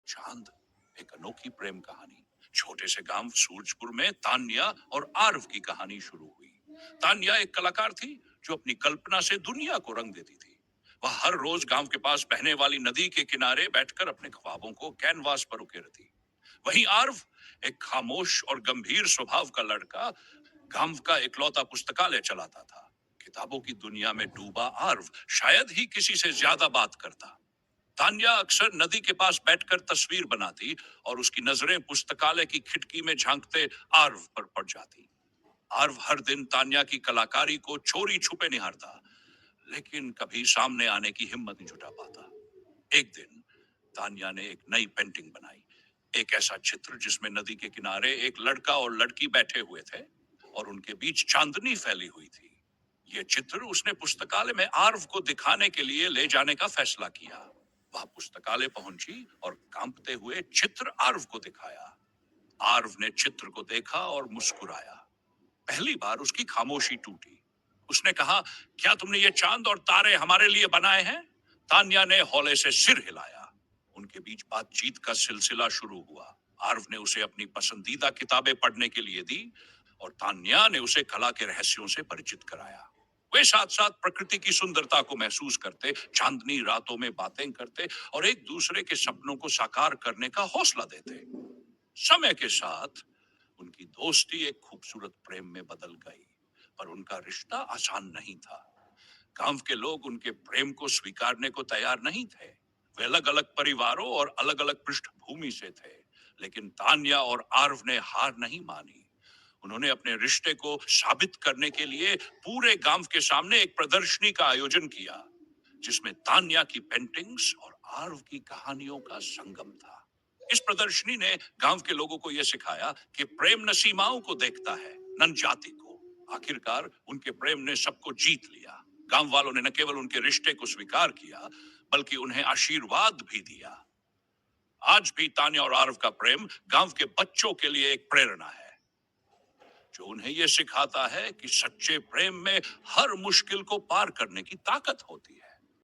चांद, एक अनोखी प्रेम कहानी। छोटे से गांव सूरजपुर में तान्या और आरव की कहानी शुरू हुई। तान्या एक कलाकार थी जो अपनी कल्पना से दुनिया को रंग देती थी। वह हर रोज गांव के पास बहने वाली नदी के किनारे बैठकर अपने ख्वाबों को कैनवास पर उकेरती। वहीं आरव, एक खामोश और गंभीर स्वभाव का लड़का, गांव का इकलौता पुस्तकालय चलाता था। किताबों की दुनिया में डूबा आरव शायद ही किसी से ज्यादा बात करता। तान्या अक्सर नदी के पास बैठकर तस्वीर बनाती और उसकी नजरें पुस्तकालय की खिड़की में झांकते आर्व पर पड़ जाती। आर्व हर दिन तान्या की कलाकारी को चोरी छुपे निहारता, लेकिन कभी सामने आने की हिम्मत नहीं जुटा पाता। एक दिन तान्या ने एक नई पेंटिंग बनाई। एक ऐसा चित्र जिसमें नदी के किनारे एक लड़का और लड़की बैठे हुए थे और उनके बीच चांदनी फैली हुई थी। यह चित्र उसने पुस्तकालय में आर्व को दिखाने के लिए ले जाने का फैसला किया। वह पुस्तकालय पहुंची और कांपते हुए चित्र आर्व को दिखाया। आर्व ने चित्र को देखा और मुस्कुराया। पहली बार उसकी खामोशी टूटी। उसने कहा, क्या तुमने ये चांद और तारे हमारे लिए बनाए हैं? तान्या ने हौले से सिर हिलाया। उनके बीच बातचीत का सिलसिला शुरू हुआ। आर्व ने उसे अपनी पसंदीदा किताबें पढ़ने के लिए दी और तान्या ने उसे कला के रहस्यों से परिचित कराया। वे साथ साथ प्रकृति की सुंदरता को महसूस करते, चांदनी रातों में बातें करते और एक दूसरे के सपनों को साकार करने का हौसला देते। समय के साथ उनकी दोस्ती एक खूबसूरत प्रेम में बदल गई, पर उनका रिश्ता आसान नहीं था। गांव के लोग उनके प्रेम को स्वीकारने को तैयार नहीं थे। वे अलग अलग परिवारों और अलग अलग पृष्ठभूमि से थे, लेकिन तान्या और आर्व ने हार नहीं मानी। उन्होंने अपने रिश्ते को साबित करने के लिए पूरे गांव के सामने एक प्रदर्शनी का आयोजन किया, जिसमें तान्या की पेंटिंग्स और आर्व की कहानियों का संगम था। इस प्रदर्शनी ने गांव के लोगों को यह सिखाया कि प्रेम न सीमाओं को देखता है, न जाति को। आखिरकार उनके प्रेम ने सबको जीत लिया। गांव वालों ने न केवल उनके रिश्ते को स्वीकार किया, बल्कि उन्हें आशीर्वाद भी दिया। आज भी तान्या और आर्व का प्रेम गांव के बच्चों के लिए एक प्रेरणा है, जो उन्हें यह सिखाता है कि सच्चे प्रेम में हर मुश्किल को पार करने की ताकत होती है।